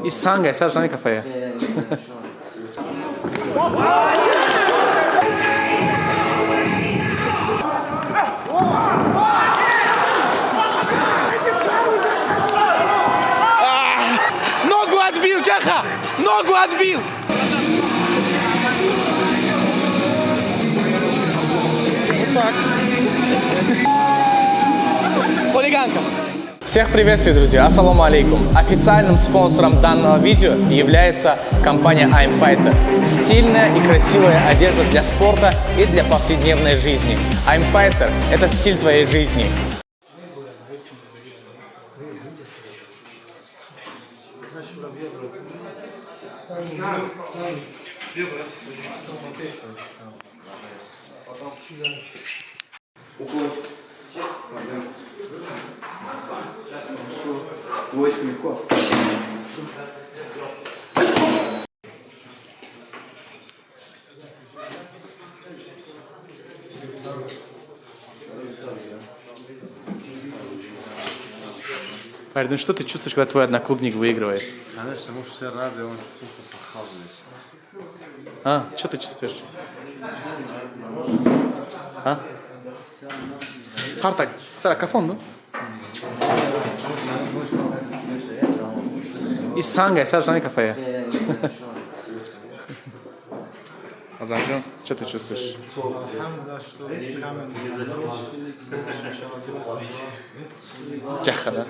E sangue, sai giocando in caffè. Ногу отбил, Чаха! Ногу отбил! Так. Хулиганка. Всех приветствую, друзья! Ассаламу алейкум! Официальным спонсором данного видео является компания I'm Fighter. Стильная и красивая одежда для спорта и для повседневной жизни. I'm Fighter – это стиль твоей жизни. Двоечка легко. Парень, ну что ты чувствуешь, когда твой одноклубник выигрывает? Конечно, мы все рады, он что-то похвалился. А, что ты чувствуешь? А? Сартак, Сара, кафон, ну? И санга, Сара, что кафе? Азамджан, что ты чувствуешь? Чаха, да?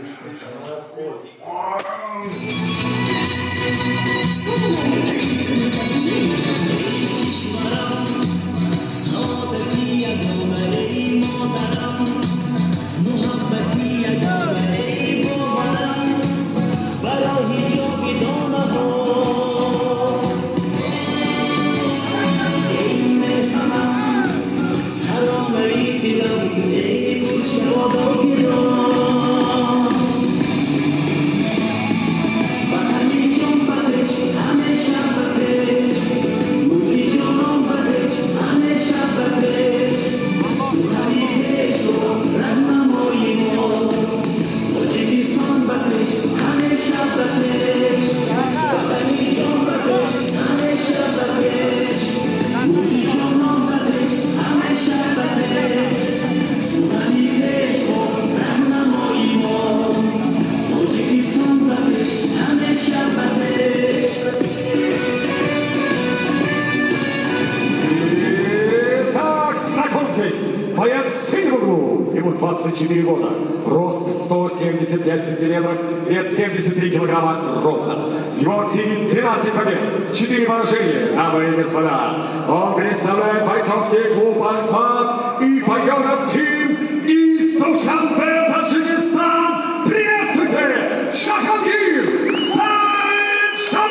Боец в синем углу, ему 24 года, рост 175 сантиметров, вес 73 килограмма ровно. В его активе 13 побед, 4 поражения, дамы и господа. Он представляет бойцовский клуб «Ахмат» и Пойонов Тим из Душанбе, Таджикистан. Приветствуйте, Шахалгир Сайшамов!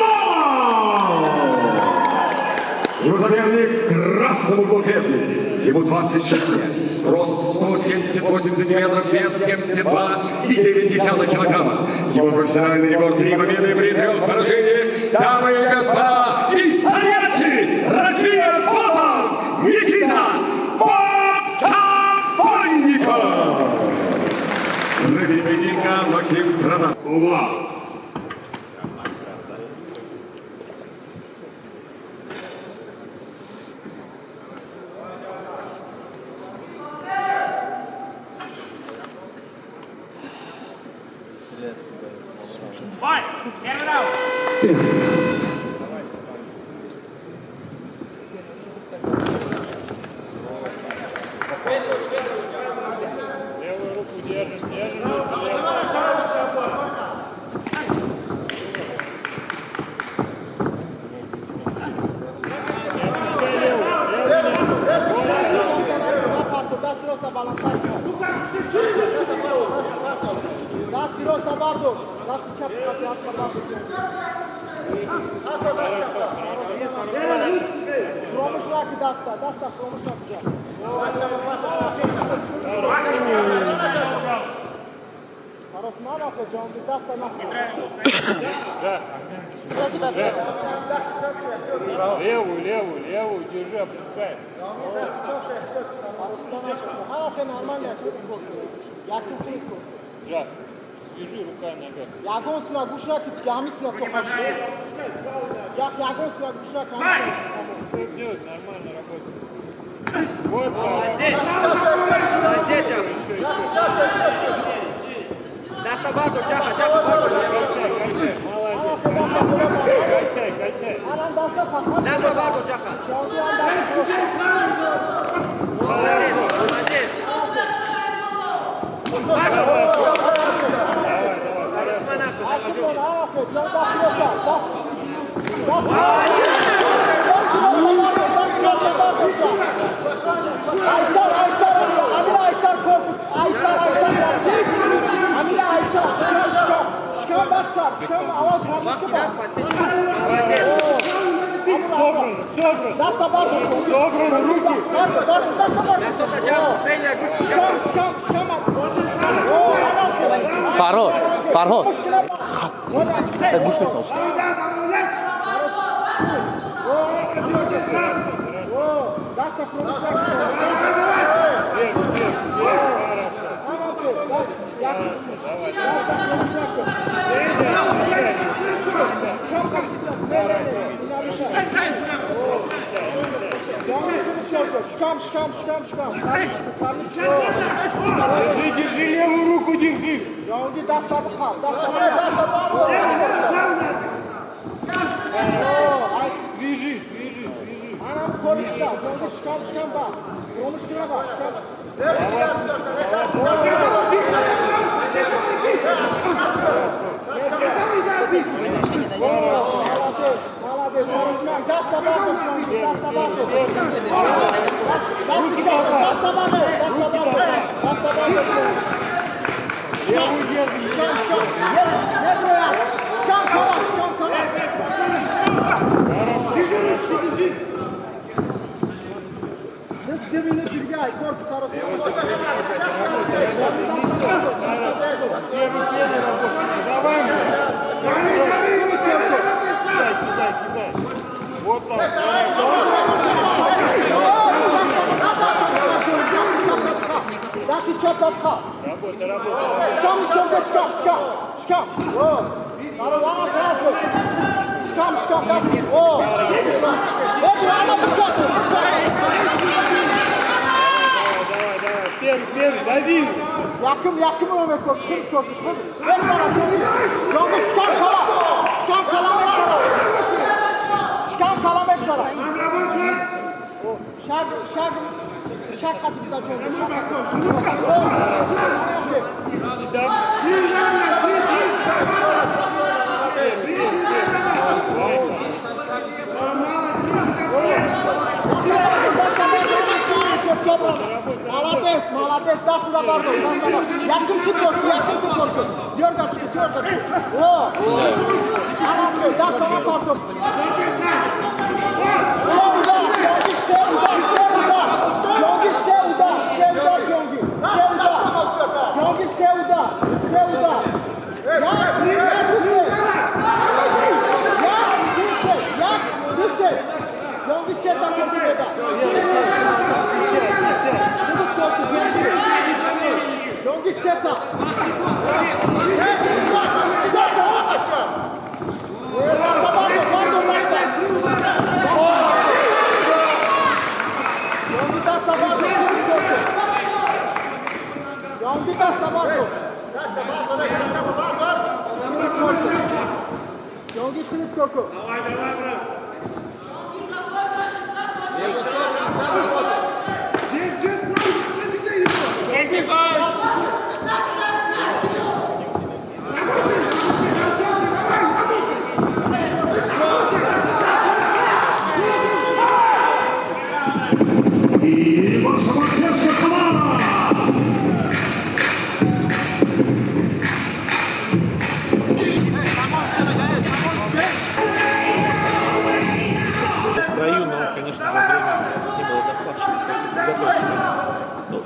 Его соперник красным углу клетки. Ему 26 лет, рост 178 сантиметров, вес 72,9 килограмма. Его профессиональный рекорд 3 победы при 3 поражениях. Дамы и господа, из Тольятти, Россия, фото, Никита Подкафонников! Рыгай поединка Максим Пронас. Увал! Fight! Get it out! Левую руку держишь, держишь. Левую, держи, опускай. Да. Держи рука нога. Ягон сюда гушак, ями сюда топаш. Ягон сюда гушак, Что делать? Нормально работает. Вот, молодец. Молодец, Даст табаку, чаха, чаха, качай, качай. даст табаку, чаха. Молодец, молодец. Farhod. Держи левую руку, держи. Свяжи, свяжи, свяжи. Кидай, кидай. Вот так. Работай, работай. Давай, давай. Первый, дави. Yakım Mehmet Kök, Kırk Kök. Ver bana seni. Yolda şikam kalamek sana. Şikam kalamek sana. Şak katı bize Молодец, да сюда бардо. Yakın tut Kök. Diyor da çıkıyor. O. Молодец, да sana bardо.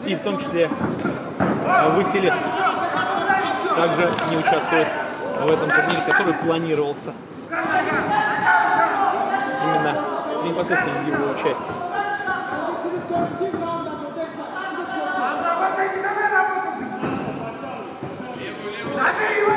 И в том числе Василец также не участвует в этом турнире, который планировался. Именно непосредственно его участие. Дави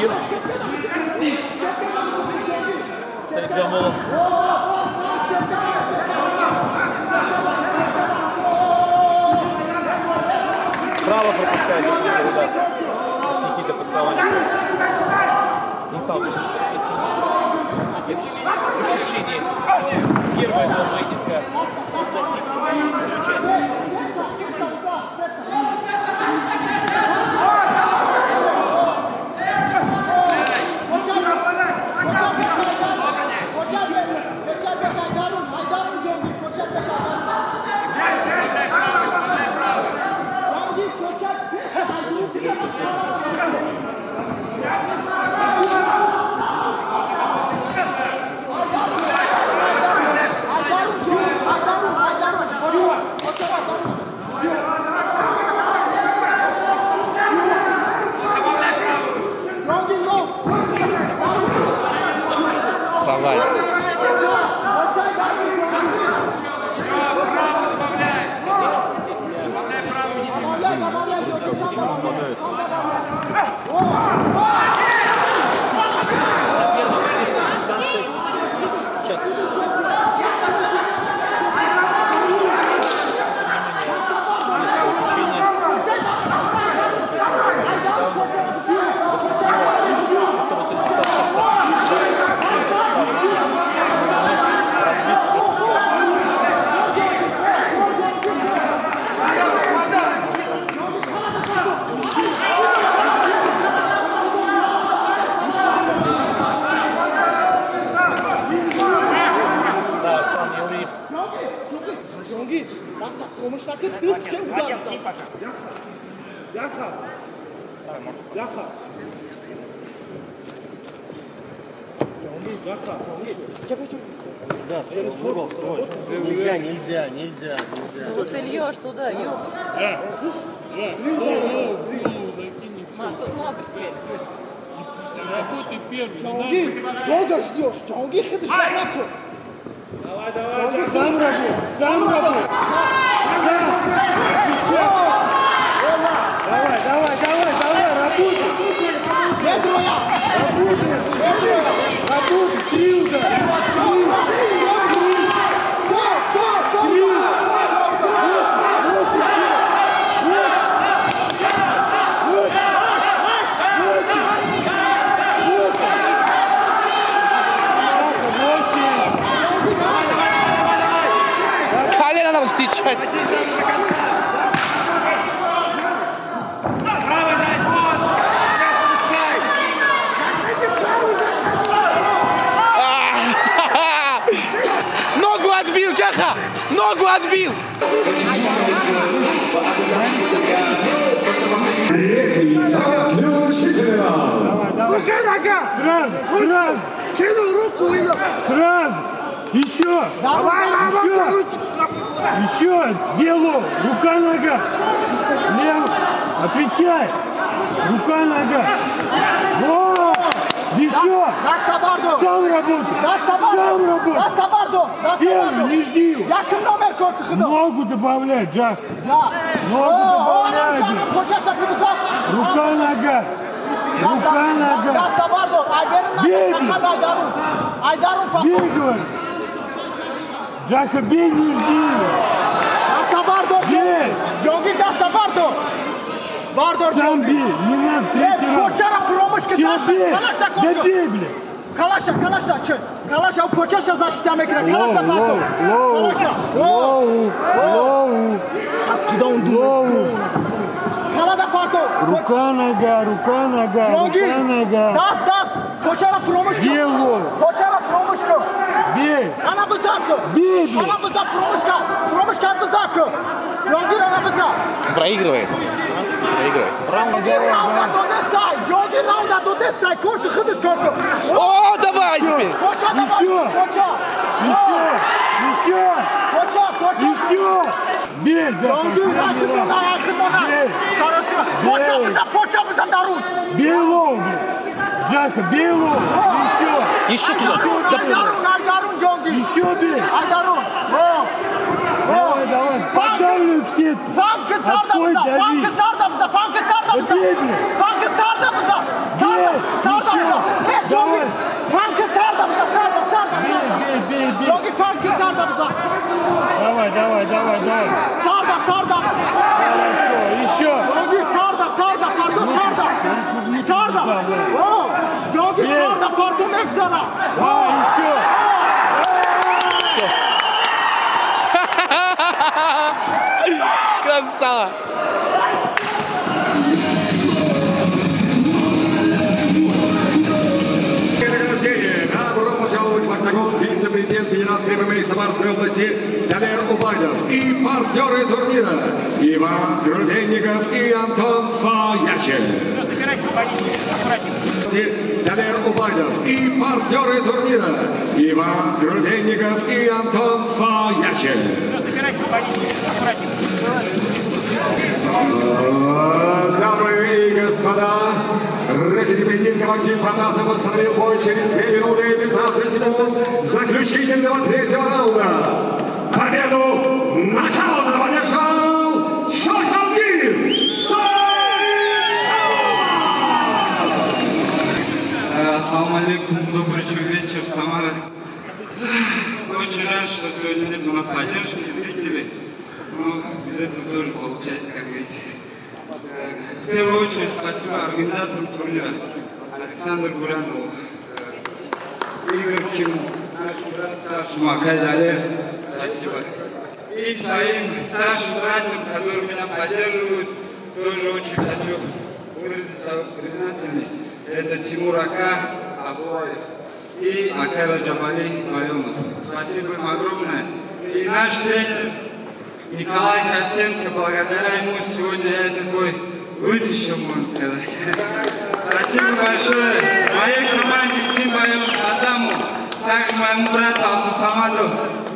командир. Саид Джамолов. Право пропускает удар. Никита Подкованик. Не сам. В течение первого поединка. Давай. Сейчас. Да, сам Елиев. Jongi, basta, komuştaki kız sen udarsan. Яха. Яха. Нельзя. Вот ты льешь туда, ё. Маш, тут много света. Работай первый. Jongi, долго ждешь. Jongi, хидышляку. Давай. Сам работай. Давай, работай. Медроя. Работай, 3 удара. Колено надо встречать. Ногу отбил, Джаха! Ногу отбил! Третий заключительный раунд. Сразу. Кинул руку и Сразу. Еще. Еще. Делу. Рука-нога. Лево. Отвечай. Рука-нога. Вот. Еще. Дастабардо. Сам работай. Сам работай. Дастабардо. Первый, не жди его. Yakın номер korkusu. Ногу добавляй, Джах. Ya. Ногу добавляй. Koçaşta kırmızı. Рука-нога. Рука-нога. Дастабардо. Бей. Aydarun fakir. Бей, говорю. Джаха, бей, не жди его. Дастабардо. Бей. Jongi Dastабардо. Бардо. Сам бей. Не надо третий раз. Koçara фромышка. Все бей. Kalaşta Да korku. бей, блядь. Kalaşta. Kalaşta koçaşa защитάμε кра. Kalaşta Лоу, farko. лоу, Kalaşta. лоу. Лоу. Kalada farko. Рука-нога. Jongi. Рука-нога. Das. Koçara фромышка. Бей лоу. Koçara фромышка. Бей. Ana bızakı. Бей, блядь. Ana bızak фромышка. Фромышка bızakı. Jongi ana bızak. Проигрывает. Проигрывает. Raunda dodesay. Jongi raunda dodesay. Korku hıdı korku. О, давай теперь! Koça da var. Еще. Koça. Еще. Koça. Еще. Бей, Джаха. Jongi rakibona yakınona. Бей. Karısı. Poçamıza darun. Бей лоу, блядь. Джаха, бей лоу. Еще. Еще туда. Да, Aydarun Jongi. Еще бей. Aydarun. Давай. Подальную к сетке. Fankı sarda Отходь, bize. дави. Fankı sarda bize. Да бей, блядь. Fankı sarda bize. Бей. Sarda bize. Давай, давай, давай, давай. Sarda, Sarda. Хорошо, еще. Yogi Sarda, Sarda, pardon Sarda. Sarda. Oh, Yogi Sarda, pardon Ekzara. Да, еще. Красава! Награждение. Добро пожаловать в октагон вице-президент Федерации ММА Самарской области Дамир Убайдов и партнеры турнира Иван Крутенников и Антон Фаячин. Дамир Убайдов и партнеры турнира Иван Крутенников и Антон Фаячин. Дамы и господа, рефери поединка Максим Протасов восстановил бой через 2 минуты и 15 секунд заключительного 3-го раунда. Победу нокаутом одержал Шахматдин Сайшалов! Ассаламу алейкум, добрый вечер, Самара. Очень жаль, что сегодня нет у нас поддержки зрителей, но без этого тоже получается, как видите. В первую очередь спасибо организаторам турнира, Александру Гурянову, Игорю Киму, нашему Акайдале, спасибо. И своим старшим братьям, которые меня поддерживают, тоже очень хочу выразить свою признательность. Это Тимур Ака, Абуаев и Акара Джабали Байонов. Спасибо им огромное. И наш тренер Николай Костенко, благодаря ему сегодня я этот бой вытащил, можно сказать. Спасибо большое моей команде Тим Байон Азаму, также моему брату Абдусамаду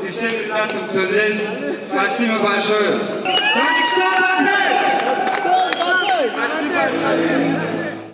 и всем ребятам, кто здесь. Спасибо большое. Таджикистан!